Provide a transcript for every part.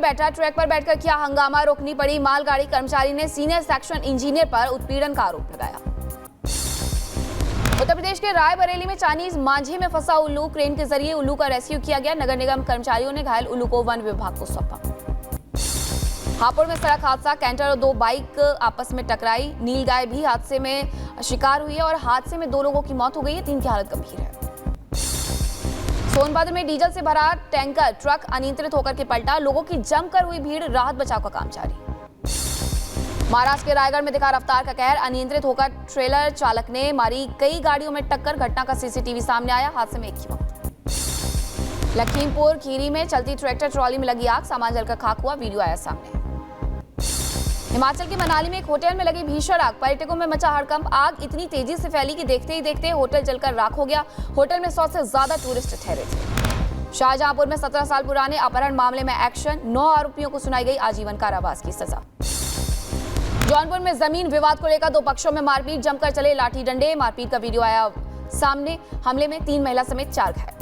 बैठा, ट्रैक पर बैठकर किया हंगामा, रोकनी पड़ी मालगाड़ी। कर्मचारी ने सीनियर सेक्शन इंजीनियर पर उत्पीड़न का आरोप लगाया। उत्तर प्रदेश के रायबरेली में चाइनीज मांझे में फंसा उल्लू, क्रेन के जरिए उल्लू का रेस्क्यू किया गया। नगर निगम कर्मचारियों ने घायल उल्लू को वन विभाग को सौंपा। हापुड़ में सड़क हादसा, कैंटर और 2 बाइक आपस में टकराई। नीलगाय भी हादसे में शिकार हुई है और हादसे में 2 लोगों की मौत हो गई है, 3 की हालत गंभीर है। सोनभद्र में डीजल से भरा टैंकर ट्रक अनियंत्रित होकर के पलटा, लोगों की जमकर हुई भीड़, राहत बचाव का काम जारी। महाराष्ट्र के रायगढ़ में दिखा रफ्तार का कहर, अनियंत्रित होकर ट्रेलर चालक ने मारी कई गाड़ियों में टक्कर। घटना का सीसीटीवी सामने आया, हादसे में 1 की मौत। लखीमपुर खीरी में चलती ट्रैक्टर ट्रॉली में लगी आग, सामान जलकर खाक हुआ, वीडियो आया सामने। हिमाचल के मनाली में एक होटल में लगी भीषण आग, पर्यटकों में मचा हड़कंप। आग इतनी तेजी से फैली कि देखते ही देखते होटल जलकर राख हो गया। होटल में 100 से ज्यादा टूरिस्ट ठहरे थे। शाहजहांपुर में 17 साल पुराने अपहरण मामले में एक्शन, 9 आरोपियों को सुनाई गई आजीवन कारावास की सजा। जौनपुर में जमीन विवाद को लेकर 2 पक्षों में मारपीट, जमकर चले लाठी डंडे, मारपीट का वीडियो आया सामने। हमले में 3 महिला समेत 4 घायल।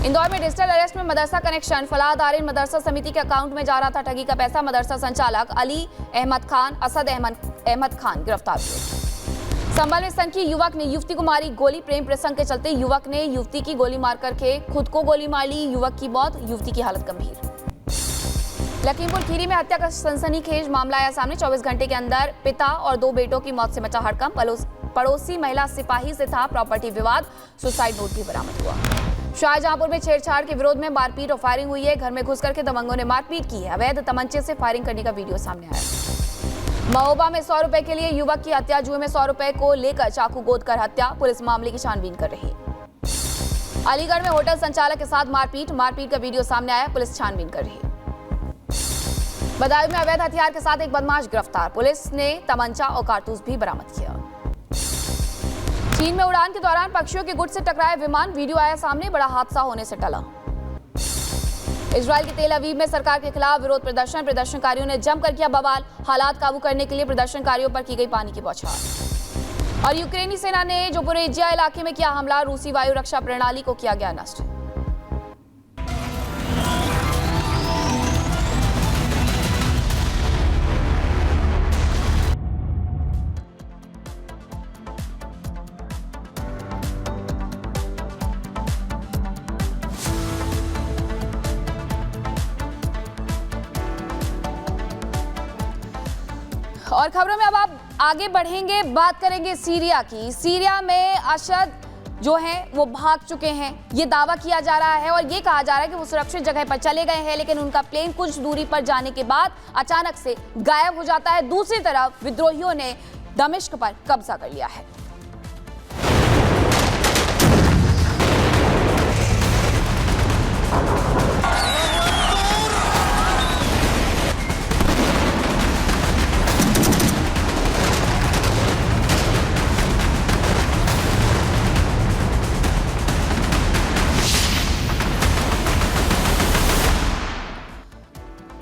इंदौर में डिजिटल अरेस्ट में मदरसा कनेक्शन, फलाह दारिन मदरसा समिति के अकाउंट में जा रहा था ठगी का पैसा। मदरसा संचालक अली अहमद खान, असद अहमद खान गिरफ्तार हुए। संभल में सनकी युवक ने युवती को मारी गोली, प्रेम प्रसंग के चलते युवक ने युवती की गोली मार करके खुद को गोली मार ली, युवक की मौत, युवती की हालत गंभीर। लखीमपुर खीरी में हत्या का सनसनीखेज मामला आया सामने। 24 घंटे के अंदर पिता और 2 बेटों की मौत से मचा हड़कंप। पड़ोसी महिला सिपाही से था प्रॉपर्टी विवाद, सुसाइड नोट भी बरामद हुआ। शाहजहांपुर में छेड़छाड़ के विरोध में मारपीट और फायरिंग हुई है। घर में घुस करके दबंगों ने मारपीट की है। अवैध तमंचे से फायरिंग करने का वीडियो सामने आया। महोबा में 100 रुपए के लिए युवक की हत्या, जुए में 100 रुपए को लेकर चाकू गोद कर हत्या, पुलिस मामले की छानबीन कर रही है। अलीगढ़ में होटल संचालक के साथ मारपीट का वीडियो सामने आया, पुलिस छानबीन कर रही है। बदायूं में अवैध हथियार के साथ एक बदमाश गिरफ्तार, पुलिस ने तमंचा और कारतूस भी बरामद किया। चीन में उड़ान के दौरान पक्षियों के गुट से टकराया विमान, वीडियो आया सामने, बड़ा हादसा होने से टला। इजराइल के तेल अवीव में सरकार के खिलाफ विरोध प्रदर्शन, प्रदर्शनकारियों ने जमकर किया बवाल। हालात काबू करने के लिए प्रदर्शनकारियों पर की गई पानी की बौछार। और यूक्रेनी सेना ने ज़पोरिजिया इलाके में किया हमला, रूसी वायु रक्षा प्रणाली को किया गया नष्ट। और खबरों में अब आप आगे बढ़ेंगे, बात करेंगे सीरिया की। सीरिया में असद जो है वो भाग चुके हैं, ये दावा किया जा रहा है और ये कहा जा रहा है कि वो सुरक्षित जगह पर चले गए हैं, लेकिन उनका प्लेन कुछ दूरी पर जाने के बाद अचानक से गायब हो जाता है। दूसरी तरफ विद्रोहियों ने दमिश्क पर कब्जा कर लिया है।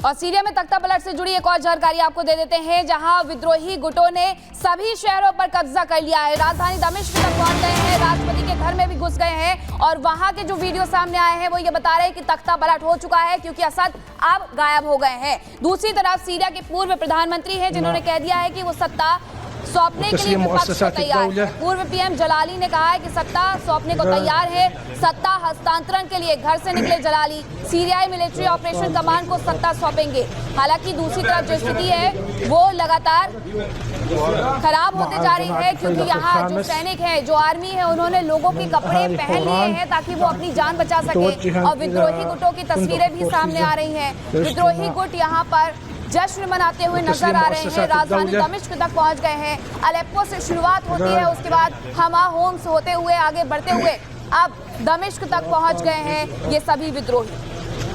और सीरिया में तख्ता पलट से जुड़ी एक और जानकारी आपको दे देते हैं, जहां विद्रोही गुटों ने सभी शहरों पर कब्जा कर लिया है। राजधानी दमिश्क तक पहुंच गए हैं, राष्ट्रपति के घर में भी घुस गए हैं और वहां के जो वीडियो सामने आए हैं वो ये बता रहे हैं कि तख्ता पलट हो चुका है, क्योंकि असद अब गायब हो गए हैं। दूसरी तरफ सीरिया के पूर्व प्रधानमंत्री हैं जिन्होंने कह दिया है कि वो सत्ता सौंपने के लिए विपक्ष को तैयार है। पूर्व पीएम जलाली ने कहा है कि सत्ता सौंपने को तैयार है। सत्ता हस्तांतरण के लिए घर से निकले जलाली, सीरियाई मिलिट्री ऑपरेशन कमांड को सत्ता सौंपेंगे। हालांकि दूसरी तरफ जो स्थिति है वो लगातार खराब होते जा रही है, क्योंकि यहाँ जो सैनिक हैं, जो आर्मी है, उन्होंने लोगों के कपड़े पहन लिए हैं ताकि वो अपनी जान बचा सके। और विद्रोही गुटों की तस्वीरें भी सामने आ रही हैं। विद्रोही गुट यहाँ पर जश्न मनाते हुए नजर आ रहे हैं। राजधानी दमिश्क तक पहुंच गए हैं। अलेप्पो से शुरुआत होती है, उसके बाद हमा होम्स होते हुए आगे बढ़ते हुए अब दमिश्क तक पहुंच गए हैं ये सभी विद्रोही।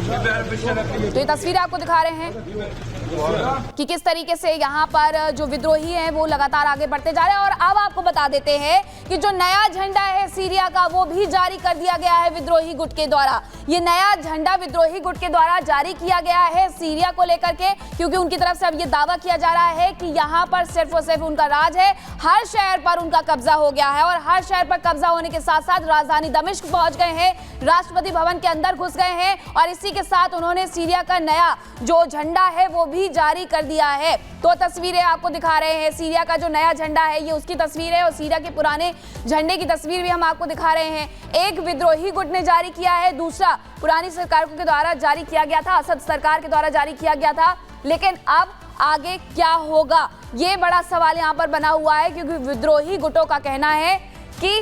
तो ये तस्वीरें आपको दिखा रहे हैं। कि किस तरीके से यहाँ पर जो विद्रोही हैं वो लगातार आगे बढ़ते जा रहे हैं। और अब आपको बता देते हैं कि जो नया झंडा है सीरिया का वो भी जारी कर दिया गया है विद्रोही गुट के द्वारा। ये नया झंडा विद्रोही गुट के द्वारा जारी किया गया है सीरिया को लेकर के, क्योंकि उनकी तरफ से अब ये दावा किया जा रहा है कि यहाँ पर सिर्फ और सिर्फ उनका राज है, हर शहर पर उनका कब्जा हो गया है। और हर शहर पर कब्जा होने के साथ साथ राजधानी दमिश्क पहुंच गए हैं, राष्ट्रपति भवन के अंदर घुस गए हैं और इसी के साथ उन्होंने सीरिया का नया जो झंडा है वो भी जारी कर दिया है। तो तस्वीरें आपको दिखा रहे हैं, सीरिया का जो नया झंडा है ये उसकी तस्वीर है और सीरिया के पुराने झंडे की तस्वीर भी हम आपको दिखा रहे हैं। एक विद्रोही गुट ने जारी किया है, दूसरा पुरानी सरकार के द्वारा जारी किया गया था, असद सरकार के द्वारा जारी किया गया था। लेकिन अब आगे क्या होगा ये बड़ा सवाल यहाँ पर बना हुआ है, क्योंकि विद्रोही गुटों का कहना है कि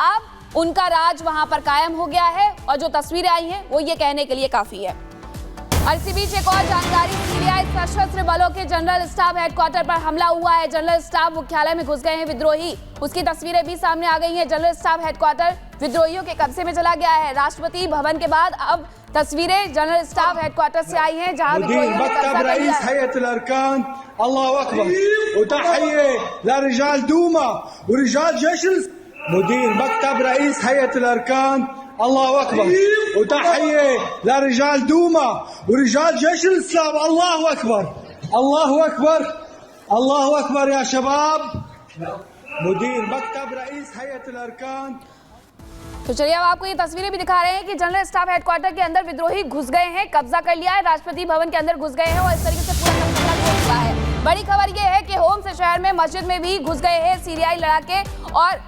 अब उनका राज वहां पर कायम हो गया है और जो तस्वीरें आई हैं वो ये कहने के लिए काफी है। और इसी बीच एक और जानकारी, सीरियाई सशस्त्र बलों के जनरल स्टाफ हेडक्वार्टर पर हमला हुआ है। जनरल स्टाफ मुख्यालय में घुस गए हैं विद्रोही, उसकी तस्वीरें भी सामने आ गई हैं। जनरल स्टाफ हेडक्वार्टर विद्रोहियों के कब्जे में चला गया है। राष्ट्रपति भवन के बाद अब तस्वीरें जनरल स्टाफ हेडक्वार्टर से आई हैं, जहां विद्रोहियों ने कब्जा कर लिया है। अल्लाहु अकबर वतहिया लरिजाल दूमा वरिजाल जैश मुदीर मकतब रईस हैयत अल-अरकान अल्लाहु अकबर वतहिया लरिजाल दूमा वरिजाल जैश इस्लाम अल्लाहु अकबर अल्लाहु अकबर अल्लाहु अकबर या शबाब मुदीर मकतब रईस हैयत अल-अरकान। तो चलिए अब आपको ये तस्वीरें भी दिखा रहे हैं कि जनरल स्टाफ हेडक्वार्टर के अंदर विद्रोही घुस गए हैं, कब्जा कर लिया है, राष्ट्रपति भवन के अंदर घुस गए हैं और इस तरीके से पूरा हमला हो चुका है। बड़ी खबर ये है कि होम्स शहर में मस्जिद में भी घुस गए हैं सीरियाई लड़ाके और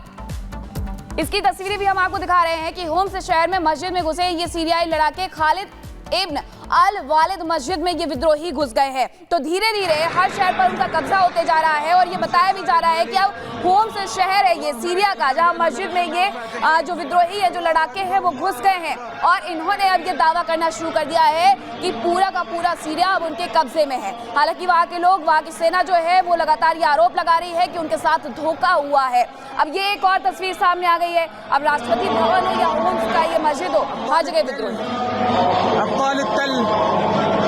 इसकी तस्वीरें भी हम आपको दिखा रहे हैं कि होम्स शहर में मस्जिद में घुसे ये सीरियाई लड़ाके खालिद इब्न अल वालिद मस्जिद में ये विद्रोही घुस गए हैं। तो धीरे धीरे हर शहर पर उनका कब्जा होते जा रहा है और ये बताया भी जा रहा है कि अब होम्स शहर है ये सीरिया का, जहां मस्जिद में ये जो विद्रोही है, जो लड़ाके हैं वो घुस गए हैं और इन्होंने अब ये दावा करना शुरू कर दिया है कि पूरा का पूरा सीरिया अब उनके कब्जे में है। हालांकि वहाँ के लोग, वहाँ की सेना जो है वो लगातार ये आरोप लगा रही है कि उनके साथ धोखा हुआ है। अब ये एक और तस्वीर सामने आ गई है, अब राष्ट्रपति भवन हो या होम्स का ये मस्जिद हो, हर जगह विद्रोही।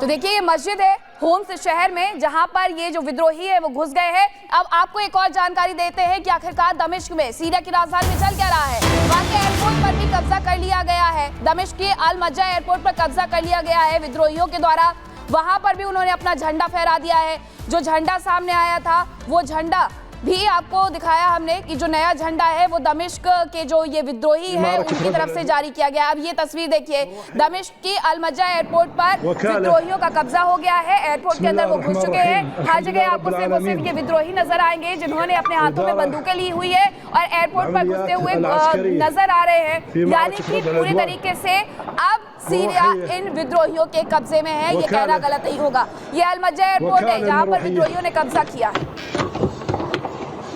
तो देखिए ये मस्जिद है होम्स शहर में, जहां पर ये जो विद्रोही है वो घुस गए हैं। अब आपको एक और जानकारी देते हैं कि आखिरकार दमिश्क में, सीरिया की राजधानी में चल क्या रहा है। वहां के एयरपोर्ट पर भी कब्जा कर लिया गया है, दमिश्क के अल मज्जा एयरपोर्ट पर कब्जा कर लिया गया है विद्रोहियों के द्वारा। वहां पर भी उन्होंने अपना झंडा फहरा दिया है। जो झंडा सामने आया था वो झंडा भी आपको दिखाया हमने कि जो नया झंडा है वो दमिश्क के जो ये विद्रोही है उनकी तरफ से जारी किया गया। अब ये तस्वीर देखिए, दमिश्क की अल मज्जा एयरपोर्ट पर विद्रोहियों का कब्जा हो गया है, एयरपोर्ट के अंदर वो घुस चुके हैं। हर जगह आपको सिर्फ और सिर्फ ये विद्रोही नजर आएंगे जिन्होंने अपने हाथों में बंदूकें ली हुई है और एयरपोर्ट पर घुसते हुए नजर आ रहे हैं। यानी कि पूरी तरीके से अब सीरिया इन विद्रोहियों के कब्जे में है, ये कहना गलत नहीं होगा। ये अल मज्जा एयरपोर्ट है जहां पर विद्रोहियों ने कब्जा किया है।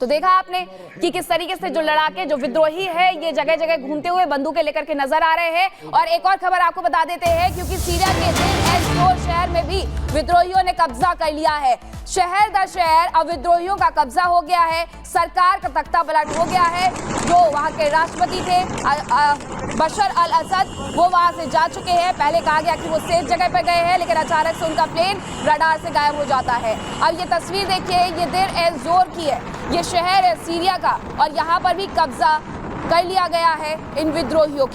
तो देखा आपने कि किस तरीके से जो लड़ाके, जो विद्रोही है ये जगह जगह घूमते हुए बंदूकें लेकर के नजर आ रहे हैं। और एक और खबर आपको बता देते हैं, क्योंकि सीरिया के देर एज जोर शहर में भी विद्रोहियों ने कब्जा कर लिया है। शहर दर शहर अब विद्रोहियों का कब्जा हो गया है, सरकार का तख्ता पलट हो गया है। जो वहाँ के राष्ट्रपति थे बशर अल असद, वो वहाँ से जा चुके हैं। पहले कहा गया कि वो सेफ जगह पर गए हैं, लेकिन अचानक से उनका प्लेन रडार से गायब हो जाता है। अब ये तस्वीर देखिए, ये देर एज जोर की है, ये शहर है सीरिया का और यहाँ पर भी कब्जा कर लिया गया है इन विद्रोहियों के।